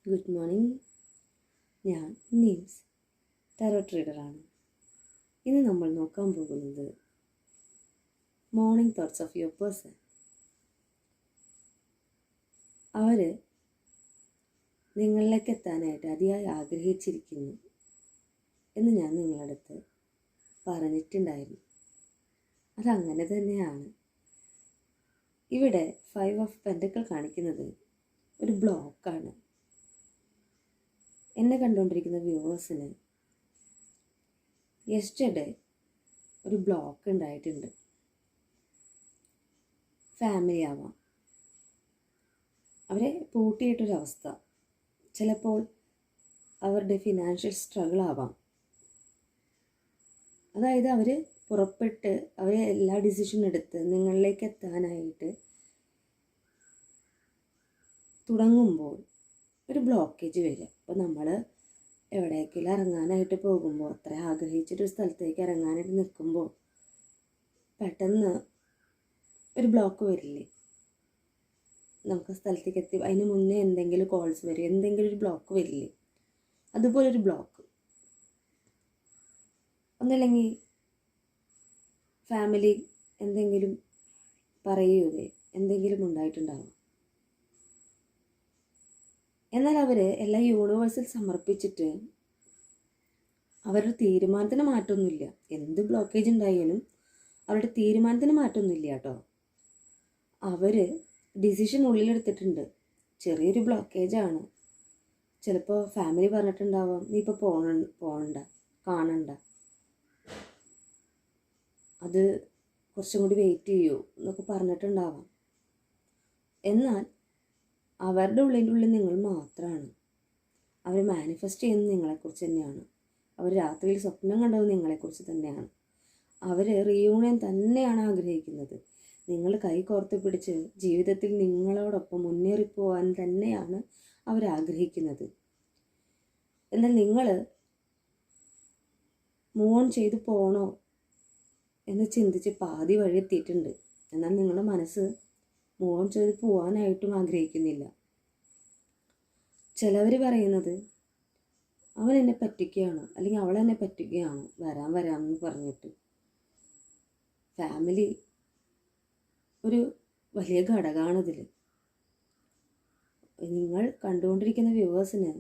Good morning. ഞാൻ നീംസ് tarot ട്രീഡറാണ്. ഇന്ന് നമ്മൾ നോക്കാൻ പോകുന്നത് morning thoughts of your person. അവർ നിങ്ങളിലേക്ക് എത്താനായിട്ട് അതിയായി ആഗ്രഹിച്ചിരിക്കുന്നു എന്ന് ഞാൻ നിങ്ങളുടെ അടുത്ത് പറഞ്ഞിട്ടുണ്ടായിരുന്നു. അതങ്ങനെ തന്നെയാണ്. ഇവിടെ 5 ഓഫ് പെൻറ്റക്കിൾ കാണിക്കുന്നത് ഒരു ബ്ലോക്കാണ്. എന്നെ കണ്ടുകൊണ്ടിരിക്കുന്ന വ്യൂവേഴ്സിന് യെസ്റ്റർഡേ ഒരു ബ്ലോക്ക് ഉണ്ടായിട്ടുണ്ട്. ഫാമിലി ആവാം, അവരെ പൂട്ടിയിട്ടൊരവസ്ഥ, ചിലപ്പോൾ അവരുടെ ഫിനാൻഷ്യൽ സ്ട്രഗിൾ ആവാം. അതായത് അവർ പുറപ്പെട്ട് അവർ എല്ലാ ഡിസിഷനും എടുത്ത് നിങ്ങളിലേക്ക് എത്താനായിട്ട് തുടങ്ങുമ്പോൾ ഒരു ബ്ലോക്കേജ് വരിക. അപ്പോൾ നമ്മൾ എവിടേക്കെങ്കിലും ഇറങ്ങാനായിട്ട് പോകുമ്പോൾ, അത്ര ആഗ്രഹിച്ചിട്ടൊരു സ്ഥലത്തേക്ക് ഇറങ്ങാനായിട്ട് നിൽക്കുമ്പോൾ പെട്ടെന്ന് ഒരു ബ്ലോക്ക് വരില്ലേ? നമുക്ക് സ്ഥലത്തേക്ക് എത്തി അതിന് മുന്നേ എന്തെങ്കിലും കോൾസ് വരും, എന്തെങ്കിലും ഒരു ബ്ലോക്ക് വരില്ലേ? അതുപോലൊരു ബ്ലോക്ക്. ഒന്നല്ലെങ്കിൽ ഫാമിലി എന്തെങ്കിലും പറയുകയോ എന്തെങ്കിലും ഉണ്ടായിട്ടുണ്ടാവും. എന്നാൽ അവർ എല്ലാം യൂണിവേഴ്സിൽ സമർപ്പിച്ചിട്ട് അവരുടെ തീരുമാനത്തിന് മാറ്റമൊന്നുമില്ല. എന്ത് ബ്ലോക്കേജ് ഉണ്ടായാലും അവരുടെ തീരുമാനത്തിന് മാറ്റമൊന്നുമില്ല കേട്ടോ. അവർ ഡിസിഷൻ ഉള്ളിലെടുത്തിട്ടുണ്ട്. ചെറിയൊരു ബ്ലോക്കേജാണ്. ചിലപ്പോൾ ഫാമിലി പറഞ്ഞിട്ടുണ്ടാവാം, നീ ഇപ്പോൾ പോകണ്ട, കാണണ്ട, അത് കുറച്ചും കൂടി വെയിറ്റ് ചെയ്യൂ എന്നൊക്കെ പറഞ്ഞിട്ടുണ്ടാവാം. എന്നാൽ അവരുടെ ഉള്ളിൽ നിങ്ങൾ മാത്രമാണ്. അവർ മാനിഫെസ്റ്റ് ചെയ്യുന്നത് നിങ്ങളെക്കുറിച്ച് തന്നെയാണ്. അവർ രാത്രിയിൽ സ്വപ്നം കണ്ടത് നിങ്ങളെക്കുറിച്ച് തന്നെയാണ്. അവർ റീയൂണിയൻ തന്നെയാണ് ആഗ്രഹിക്കുന്നത്. നിങ്ങൾ കൈ കോർത്ത് പിടിച്ച് ജീവിതത്തിൽ നിങ്ങളോടൊപ്പം മുന്നേറിപ്പോവാൻ തന്നെയാണ് അവർ ആഗ്രഹിക്കുന്നത്. എന്നാൽ നിങ്ങൾ മൂവ് ഓൺ ചെയ്തു പോകണോ എന്ന് ചിന്തിച്ച് പാതി വഴി എത്തിയിട്ടുണ്ട്. എന്നാൽ നിങ്ങളുടെ മനസ്സ് മൂവ് ഓൺ ചെയ്ത് പോകാനായിട്ടും ആഗ്രഹിക്കുന്നില്ല. ചിലവർ പറയുന്നത് അവൻ എന്നെ പറ്റിക്കുകയാണ്, അല്ലെങ്കിൽ അവൾ എന്നെ പറ്റിക്കുകയാണ്, വരാമെന്ന് പറഞ്ഞിട്ട്. ഫാമിലി ഒരു വലിയ ഘടകമാണിതിൽ. നിങ്ങൾ കണ്ടുകൊണ്ടിരിക്കുന്ന വ്യൂവേഴ്സിന്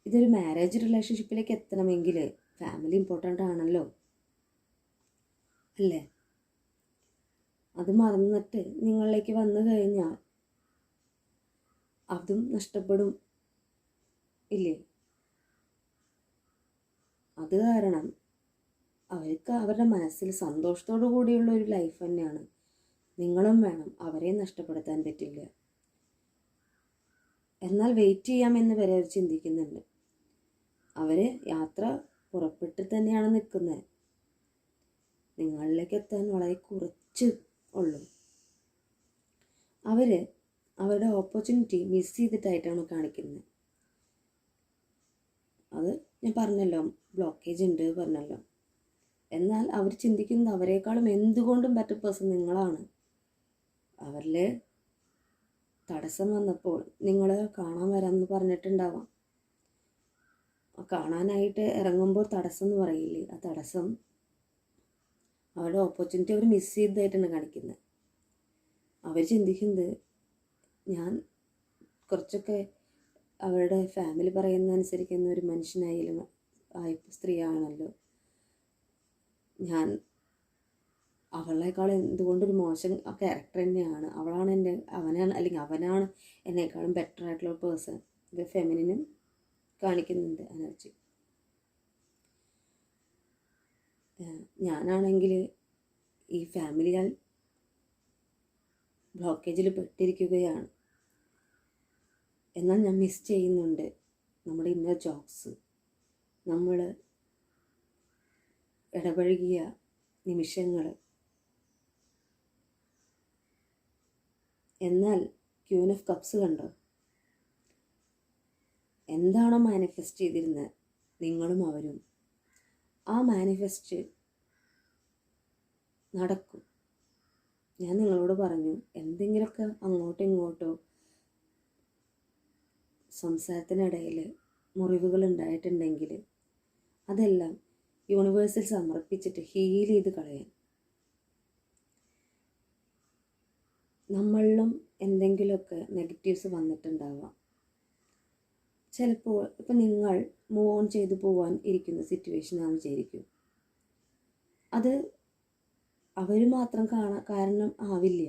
ഇതൊരു മാരേജ് റിലേഷൻഷിപ്പിലേക്ക് എത്തണമെങ്കിൽ ഫാമിലി ഇമ്പോർട്ടൻ്റ് ആണല്ലോ, അല്ലേ? അത് മറന്നിട്ട് നിങ്ങളിലേക്ക് വന്നു കഴിഞ്ഞാൽ അതും നഷ്ടപ്പെടും, ഇല്ലേ? അത് കാരണം അവർക്ക് അവരുടെ മനസ്സിൽ സന്തോഷത്തോടു കൂടിയുള്ള ഒരു ലൈഫ് തന്നെയാണ്. നിങ്ങളും വേണം, അവരെ നഷ്ടപ്പെടുത്താൻ പറ്റില്ല. എന്നാൽ വെയിറ്റ് ചെയ്യാമെന്ന് വരെ അവർ ചിന്തിക്കുന്നുണ്ട്. അവർ യാത്ര പുറപ്പെട്ട് തന്നെയാണ് നിൽക്കുന്നത്. നിങ്ങളിലേക്ക് എത്താൻ വളരെ കുറച്ച് ഉള്ളൂ. അവർ അവരുടെ ഓപ്പർച്യൂണിറ്റി മിസ് ചെയ്തിട്ടായിട്ടാണ് കാണിക്കുന്നത്. അത് ഞാൻ പറഞ്ഞല്ലോ, ബ്ലോക്കേജ് ഉണ്ട് പറഞ്ഞല്ലോ. എന്നാൽ അവർ ചിന്തിക്കുന്നത് അവരെക്കാളും എന്തുകൊണ്ടും ബെറ്റർ പേഴ്സൺ നിങ്ങളാണ്. അവരിൽ തടസ്സം വന്നപ്പോൾ നിങ്ങൾ കാണാൻ വരാമെന്ന് പറഞ്ഞിട്ടുണ്ടാവാം. കാണാനായിട്ട് ഇറങ്ങുമ്പോൾ തടസ്സം എന്ന് പറയില്ലേ, ആ തടസ്സം അവരുടെ ഓപ്പർച്യൂണിറ്റി അവർ മിസ് ചെയ്തതായിട്ടാണ് കാണിക്കുന്നത്. അവർ ചിന്തിക്കുന്നത് ഞാൻ കുറച്ചൊക്കെ അവരുടെ ഫാമിലി പറയുന്ന അനുസരിക്കുന്ന ഒരു മനുഷ്യനായാലും സ്ത്രീയാണല്ലോ, ഞാൻ അവളേക്കാൾ എന്തുകൊണ്ടൊരു മോശം ക്യാരക്ടർ തന്നെയാണ്, അവനാണ് അല്ലെങ്കിൽ അവനാണ് എന്നേക്കാളും ബെറ്റർ ആയിട്ടുള്ള പേഴ്സൺ. ഇത് ഫെമിനിനും കാണിക്കുന്നുണ്ട് എനർജി. ഞാനാണെങ്കിൽ ഈ ഫാമിലിയാൽ ബ്ലോക്കേജിൽ പെട്ടിരിക്കുകയാണ്. എന്നാൽ ഞാൻ മിസ് ചെയ്യുന്നുണ്ട് നമ്മുടെ ഇന്നർ ജോക്സ്, നമ്മൾ ഇടപഴകിയ നിമിഷങ്ങൾ. എന്നാൽ ക്യൂൻ ഓഫ് കപ്സ് കണ്ടോ? എന്താണോ മാനിഫെസ്റ്റ് ചെയ്തിരുന്നത് നിങ്ങളും അവരും, ആ മാനിഫെസ്റ്റ് നടക്കും. ഞാൻ നിങ്ങളോട് പറഞ്ഞു, എന്തെങ്കിലുമൊക്കെ അങ്ങോട്ടോ ഇങ്ങോട്ടോ സംസാരത്തിനിടയിൽ മുറിവുകൾ ഉണ്ടായിട്ടുണ്ടെങ്കിൽ അതെല്ലാം യൂണിവേഴ്സിൽ സമർപ്പിച്ചിട്ട് ഹീൽ ചെയ്ത് കളയാൻ. നമ്മളിലും എന്തെങ്കിലുമൊക്കെ നെഗറ്റീവ്സ് വന്നിട്ടുണ്ടാവാം. ചിലപ്പോൾ ഇപ്പം നിങ്ങൾ മൂവ് ഓൺ ചെയ്തു പോകാൻ ഇരിക്കുന്ന സിറ്റുവേഷനാണെന്ന് വിചാരിക്കും. അത് അവർ മാത്രം കാരണം ആവില്ല,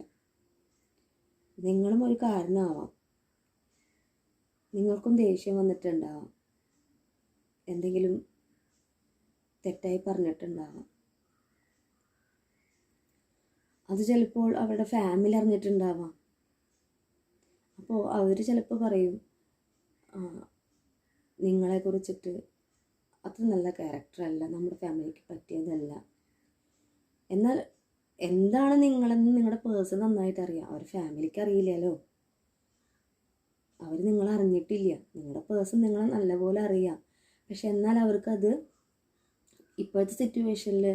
നിങ്ങളും ഒരു കാരണമാവാം. നിങ്ങൾക്കും ദേഷ്യം വന്നിട്ടുണ്ടാവാം, എന്തെങ്കിലും തെറ്റായി പറഞ്ഞിട്ടുണ്ടാവാം. അത് ചിലപ്പോൾ അവരുടെ ഫാമിലി അറിഞ്ഞിട്ടുണ്ടാവാം. അപ്പോൾ അവർ ചിലപ്പോൾ പറയും നിങ്ങളെക്കുറിച്ചിട്ട് അത്ര നല്ല ക്യാരക്ടറല്ല, നമ്മുടെ ഫാമിലിക്ക് പറ്റിയതല്ല. എന്നാൽ എന്താണ് നിങ്ങളെന്ന് നിങ്ങളുടെ പേഴ്സൺ നന്നായിട്ട് അറിയാം, അവർ ഫാമിലിക്ക് അറിയില്ലല്ലോ. അവർ നിങ്ങളെ അറിഞ്ഞിട്ടില്ല, നിങ്ങളുടെ പേഴ്സൺ നിങ്ങളെ നല്ലപോലെ അറിയാം. പക്ഷെ എന്നാൽ അവർക്കത് ഇപ്പോഴത്തെ സിറ്റുവേഷനിൽ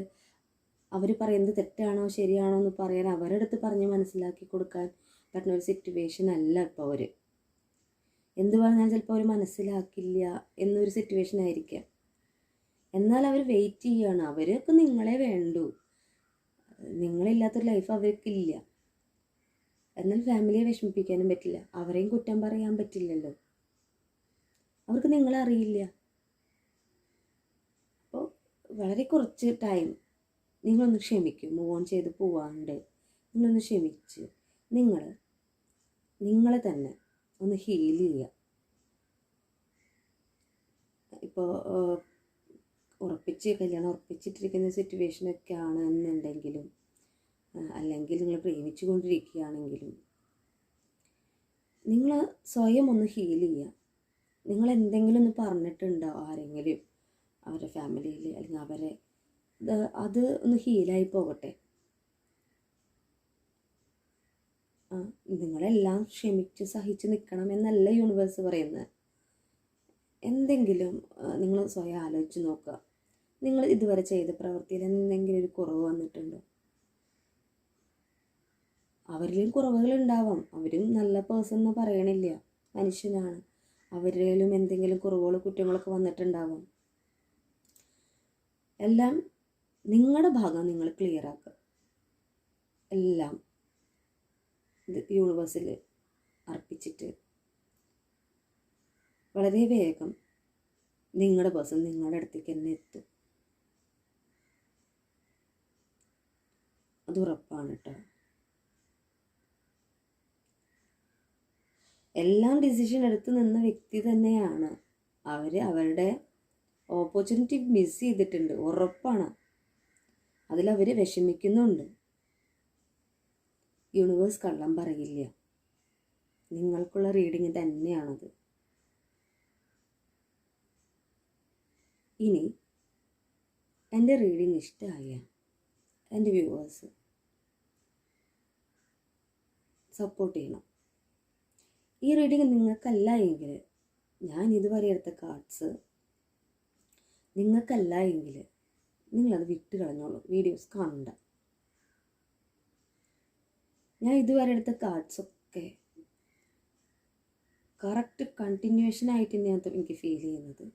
അവർ പറയുന്നത് തെറ്റാണോ ശരിയാണോ എന്ന് പറയാൻ അവരുടെ അടുത്ത് പറഞ്ഞ് മനസ്സിലാക്കി കൊടുക്കാൻ പറ്റുന്ന ഒരു സിറ്റുവേഷൻ അല്ല ഇപ്പോൾ അവർ. എന്ത് പറഞ്ഞാൽ ചിലപ്പോൾ അവർ മനസ്സിലാക്കില്ല എന്നൊരു സിറ്റുവേഷൻ ആയിരിക്കാം. എന്നാൽ അവർ വെയിറ്റ് ചെയ്യുകയാണ്, അവർക്ക് നിങ്ങളെ വേണ്ടു, നിങ്ങളില്ലാത്തൊരു ലൈഫ് അവർക്കില്ല. എന്നാൽ ഫാമിലിയെ വിഷമിപ്പിക്കാനും പറ്റില്ല, അവരെയും കുറ്റം പറയാൻ പറ്റില്ലല്ലോ, അവർക്ക് നിങ്ങളെ അറിയില്ല. അപ്പോൾ വളരെ കുറച്ച് ടൈം നിങ്ങളൊന്ന് ക്ഷമിക്കും, മൂവ് ഓൺ ചെയ്ത് പോവാണ്ട് നിങ്ങളൊന്ന് ക്ഷമിച്ച് നിങ്ങളെ തന്നെ ഒന്ന് ഹീൽ ചെയ്യുക. ഇപ്പോൾ കല്യാണം ഉറപ്പിച്ചിട്ടിരിക്കുന്ന സിറ്റുവേഷനൊക്കെ ആണെന്നുണ്ടെങ്കിലും, അല്ലെങ്കിൽ നിങ്ങൾ പ്രേമിച്ചു കൊണ്ടിരിക്കുകയാണെങ്കിലും, നിങ്ങൾ സ്വയം ഒന്ന് ഹീൽ ചെയ്യുക. നിങ്ങൾ എന്തെങ്കിലും ഒന്ന് പറഞ്ഞിട്ടുണ്ടോ ആരെങ്കിലും, അവരുടെ ഫാമിലിയിൽ, അല്ലെങ്കിൽ അവരെ അത് ഒന്ന് ഹീലായി പോകട്ടെ. നിങ്ങളെല്ലാം ക്ഷമിച്ച് സഹിച്ച് നിൽക്കണം എന്നല്ല യൂണിവേഴ്സ് പറയുന്നത്. എന്തെങ്കിലും നിങ്ങൾ സ്വയം ആലോചിച്ച് നോക്കുക, നിങ്ങൾ ഇതുവരെ ചെയ്ത പ്രവൃത്തിയിൽ എന്തെങ്കിലും ഒരു കുറവ് വന്നിട്ടുണ്ടോ? അവരിലും കുറവുകൾ ഉണ്ടാവാം, അവരും നല്ല പേഴ്സൺ എന്ന് പറയണില്ല, മനുഷ്യനാണ്. അവരിലും എന്തെങ്കിലും കുറവുകളോ കുറ്റങ്ങളൊക്കെ വന്നിട്ടുണ്ടാവാം. എല്ലാം നിങ്ങളുടെ ഭാഗം നിങ്ങൾ ക്ലിയർ ആക്കുക. എല്ലാം യൂണിവേഴ്സിൽ അർപ്പിച്ചിട്ട് വളരെ വേഗം നിങ്ങളുടെ പേഴ്സൺ നിങ്ങളുടെ അടുത്തേക്ക് തന്നെ എത്തും. അത് ഉറപ്പാണ് കേട്ടോ. എല്ലാം ഡിസിഷൻ എടുത്ത് നിന്ന വ്യക്തി തന്നെയാണ്. അവരുടെ ഓപ്പർച്യൂണിറ്റി മിസ് ചെയ്തിട്ടുണ്ട്, ഉറപ്പാണ്. അതിലവർ വിഷമിക്കുന്നുണ്ട്. യൂണിവേഴ്സ് കള്ളം പറയില്ല, നിങ്ങൾക്കുള്ള റീഡിങ് തന്നെയാണത്. ഇനി എൻ്റെ റീഡിങ് ഇഷ്ടമായ എൻ്റെ വ്യൂവേഴ്സ് സപ്പോർട്ട് ചെയ്യണം. ഈ റീഡിങ് നിങ്ങൾക്കല്ല എങ്കിൽ, ഞാൻ ഇതുവരെ എടുത്ത കാർഡ്സ് നിങ്ങൾക്കല്ല എങ്കിൽ നിങ്ങളത് വിട്ട് കളഞ്ഞോളൂ, വീഡിയോസ് കാണണ്ട. ഞാൻ ഇതുവരെ എടുത്ത കാർഡ്സൊക്കെ കറക്റ്റ് കണ്ടിന്യൂവേഷൻ ആയിട്ട് തന്നെയാണ് എനിക്ക് ഫീൽ ചെയ്യുന്നത്.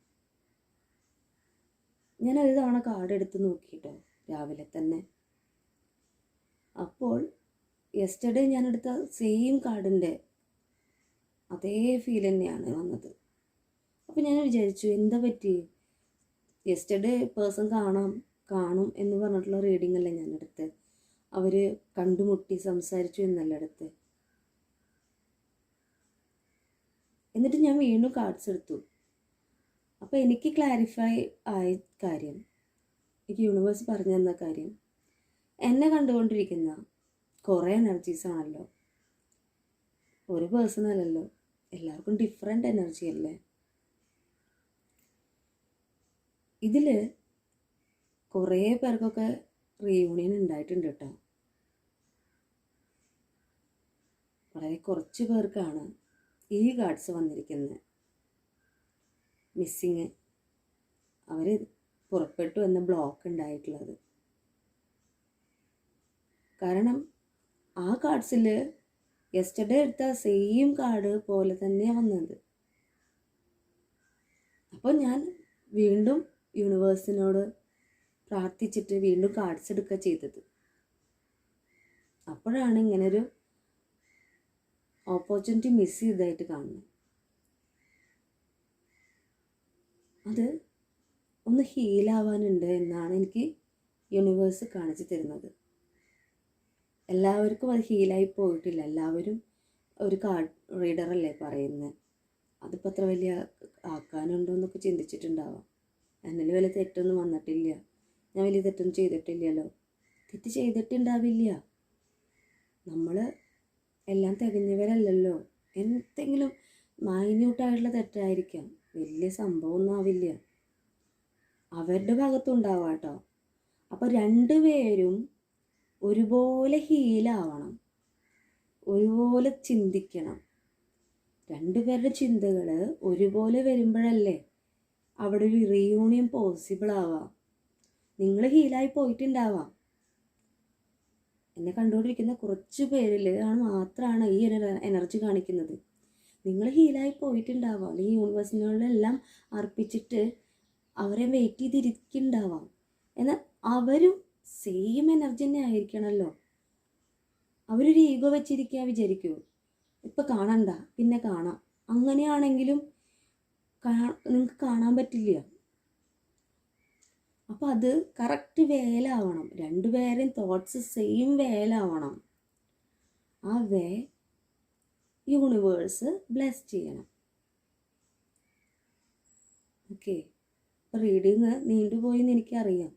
ഞാൻ ഒരു തവണ കാർഡ് എടുത്ത് നോക്കിയിട്ടോ രാവിലെ തന്നെ. അപ്പോൾ യെസ്റ്റർഡേ ഞാൻ എടുത്ത സെയിം കാർഡിൻ്റെ അതേ ഫീൽ തന്നെയാണ് വന്നത്. അപ്പോൾ ഞാൻ വിചാരിച്ചു, എന്താ പറ്റി, യെസ്റ്റർഡേ പേഴ്സൺ കാണും എന്ന് പറഞ്ഞിട്ടുള്ള റീഡിംഗ് അല്ലേ ഞാൻ എടുത്ത്, അവർ കണ്ടുമുട്ടി സംസാരിച്ചു എന്നല്ല എടുത്ത്. എന്നിട്ട് ഞാൻ വീണ്ടും കാർഡ്സ് എടുത്തു. അപ്പോൾ എനിക്ക് ക്ലാരിഫൈ ആയ കാര്യം, എനിക്ക് യൂണിവേഴ്സ് പറഞ്ഞു തന്ന കാര്യം, എന്നെ കണ്ടുകൊണ്ടിരിക്കുന്ന കുറേ എനർജീസ് ആണല്ലോ, ഒരു പേഴ്സൺ അല്ലല്ലോ, എല്ലാവർക്കും ഡിഫറെൻ്റ് എനർജി അല്ലേ. ഇതിൽ കുറേ പേർക്കൊക്കെ റീയൂണിയൻ ഉണ്ടായിട്ടുണ്ട് കേട്ടോ. വളരെ കുറച്ച് പേർക്കാണ് ഈ കാർഡ്സ് വന്നിരിക്കുന്നത്. മിസ്സിങ്, അവർ പുറപ്പെട്ടു എന്ന ബ്ലോക്ക് ഉണ്ടായിട്ടുള്ളത്. കാരണം ആ കാർഡ്സിൽ യെസ്റ്റർഡേ എടുത്ത സെയിം കാർഡ് പോലെ തന്നെയാണ് വന്നത്. അപ്പോൾ ഞാൻ വീണ്ടും യൂണിവേഴ്സിനോട് പ്രാർത്ഥിച്ചിട്ട് വീണ്ടും കാർഡ്സ് എടുക്കുക ചെയ്തത്. അപ്പോഴാണ് ഇങ്ങനൊരു ഓപ്പർച്യൂണിറ്റി മിസ് ചെയ്തതായിട്ട് കാണുന്നത്. അത് ഒന്ന് ഹീലാവാനുണ്ട് എന്നാണ് എനിക്ക് യൂണിവേഴ്സ് കാണിച്ചു തരുന്നത്. എല്ലാവർക്കും അത് ഹീലായി പോയിട്ടില്ല. എല്ലാവരും ഒരു കാർഡ് റീഡറല്ലേ പറയുന്നത്. അതിപ്പോൾ അത്ര വലിയ ആക്കാനുണ്ടോ എന്നൊക്കെ ചിന്തിച്ചിട്ടുണ്ടാവാം. എന്നിൽ വലിയ തെറ്റൊന്നും വന്നിട്ടില്ല, ഞാൻ വലിയ തെറ്റൊന്നും ചെയ്തിട്ടില്ലല്ലോ. തെറ്റ് ചെയ്തിട്ടുണ്ടാവില്ല. നമ്മൾ എല്ലാം തികഞ്ഞവരല്ലല്ലോ. എന്തെങ്കിലും മൈന്യൂട്ടായിട്ടുള്ള തെറ്റായിരിക്കാം, വലിയ സംഭവമൊന്നും ആവില്ല. അവരുടെ ഭാഗത്തുണ്ടാവാം കേട്ടോ. അപ്പോൾ രണ്ടുപേരും ഒരുപോലെ ഹീലാവണം, ഒരുപോലെ ചിന്തിക്കണം. രണ്ടുപേരുടെ ചിന്തകൾ ഒരുപോലെ വരുമ്പോഴല്ലേ അവിടെ ഒരു റീയൂണിയൻ പോസിബിൾ ആവാം. നിങ്ങൾ ഹീലായി പോയിട്ടുണ്ടാവാം. എന്നെ കണ്ടുകൊണ്ടിരിക്കുന്ന കുറച്ച് പേരിൽ മാത്രമാണ് ഈ എനർജി കാണിക്കുന്നത്. നിങ്ങൾ ഹീലായി പോയിട്ടുണ്ടാവാം, അല്ലെങ്കിൽ യൂണിവേഴ്സിനോടെല്ലാം അർപ്പിച്ചിട്ട് അവരെ വെയിറ്റ് ചെയ്തിരിക്കുന്നുണ്ടാവാം. എന്നാൽ അവരും സെയിം എനർജി തന്നെ ആയിരിക്കണമല്ലോ. അവരൊരു ഈഗോ വെച്ചിരിക്കുക വിചാരിക്കുമോ, ഇപ്പം കാണണ്ട പിന്നെ കാണാം, അങ്ങനെയാണെങ്കിലും നിങ്ങൾക്ക് കാണാൻ പറ്റില്ല. അപ്പോൾ അത് കറക്റ്റ് വേലാവണം. രണ്ടുപേരെയും തോട്ട്സ് സെയിം വേലാവണം. ആ വേ യൂണിവേഴ്സ് ബ്ലെസ് ചെയ്യണം. ഓക്കെ. അപ്പോൾ റീഡിങ് നീണ്ടുപോയി എന്ന് എനിക്കറിയാം,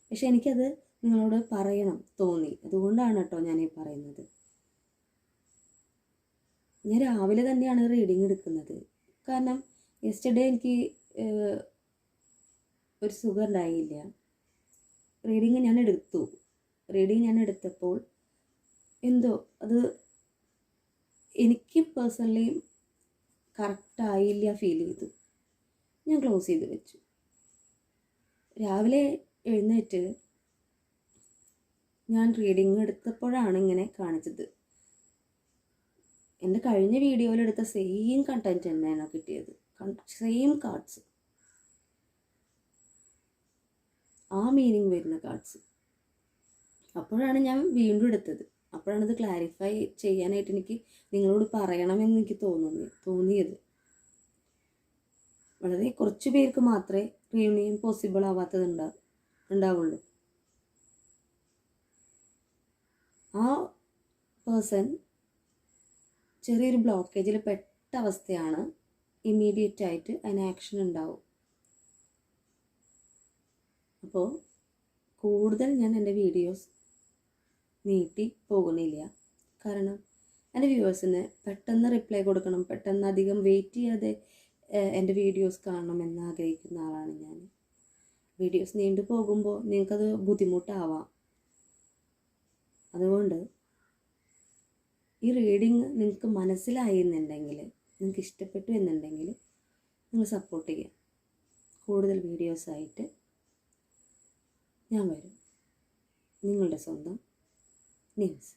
പക്ഷെ എനിക്കത് നിങ്ങളോട് പറയണം തോന്നി. അതുകൊണ്ടാണ് കേട്ടോ ഞാനീ പറയുന്നത്. ഞാൻ രാവിലെ തന്നെയാണ് റീഡിങ് എടുക്കുന്നത്. കാരണം യെസ്റ്റർഡേ എനിക്ക് ഒരു സുഖം ഉണ്ടായില്ല. റീഡിങ് ഞാൻ എടുത്തു. റീഡിങ് ഞാൻ എടുത്തപ്പോൾ എന്തോ അത് എനിക്ക് പേഴ്സണലി കറക്റ്റായില്ല ഫീൽ ചെയ്തു. ഞാൻ ക്ലോസ് ചെയ്ത് വെച്ചു. രാവിലെ എഴുന്നേറ്റ് ഞാൻ റീഡിങ് എടുത്തപ്പോഴാണ് ഇങ്ങനെ കാണിച്ചത്. എൻ്റെ കഴിഞ്ഞ വീഡിയോയിലെടുത്ത സെയിം കണ്ടൻറ്റ് തന്നെയാണ് കിട്ടിയത്, സെയിം കാർഡ്സ്, ആ മീനിങ് വരുന്ന കാർഡ്സ്. അപ്പോഴാണ് ഞാൻ വീണ്ടും എടുത്തത്. അപ്പോഴാണിത് ക്ലാരിഫൈ ചെയ്യാനായിട്ട് എനിക്ക് നിങ്ങളോട് പറയണമെന്ന് എനിക്ക് തോന്നിയത്. വളരെ കുറച്ച് പേർക്ക് മാത്രമേ റീയൂണിയൻ പോസിബിൾ ഉണ്ടാവുള്ളൂ. ആ പേഴ്സൺ ചെറിയൊരു ബ്ലോക്കേജിൽ പെട്ട അവസ്ഥയാണ്. ഇമ്മീഡിയറ്റ് ആയിട്ട് അതിന് ആക്ഷൻ ഉണ്ടാവും. അപ്പോൾ കൂടുതൽ ഞാൻ എൻ്റെ വീഡിയോസ് നീട്ടി പോകുന്നില്ല. കാരണം എൻ്റെ വ്യൂവേഴ്സിന് പെട്ടെന്ന് റിപ്ലൈ കൊടുക്കണം, പെട്ടെന്ന് അധികം വെയിറ്റ് ചെയ്യാതെ എൻ്റെ വീഡിയോസ് കാണണമെന്ന് ആഗ്രഹിക്കുന്ന ആളാണ് ഞാൻ. വീഡിയോസ് നീണ്ടു പോകുമ്പോൾ നിങ്ങൾക്കത് ബുദ്ധിമുട്ടാവാം. അതുകൊണ്ട് ഈ റീഡിങ് നിങ്ങൾക്ക് മനസ്സിലായി എന്നുണ്ടെങ്കിൽ, നിങ്ങൾക്ക് ഇഷ്ടപ്പെട്ടു എന്നുണ്ടെങ്കിൽ നിങ്ങൾ സപ്പോർട്ട് ചെയ്യുക. കൂടുതൽ വീഡിയോസായിട്ട് ഞാൻ വരും. നിങ്ങളുടെ സ്വന്തം നിംസ്.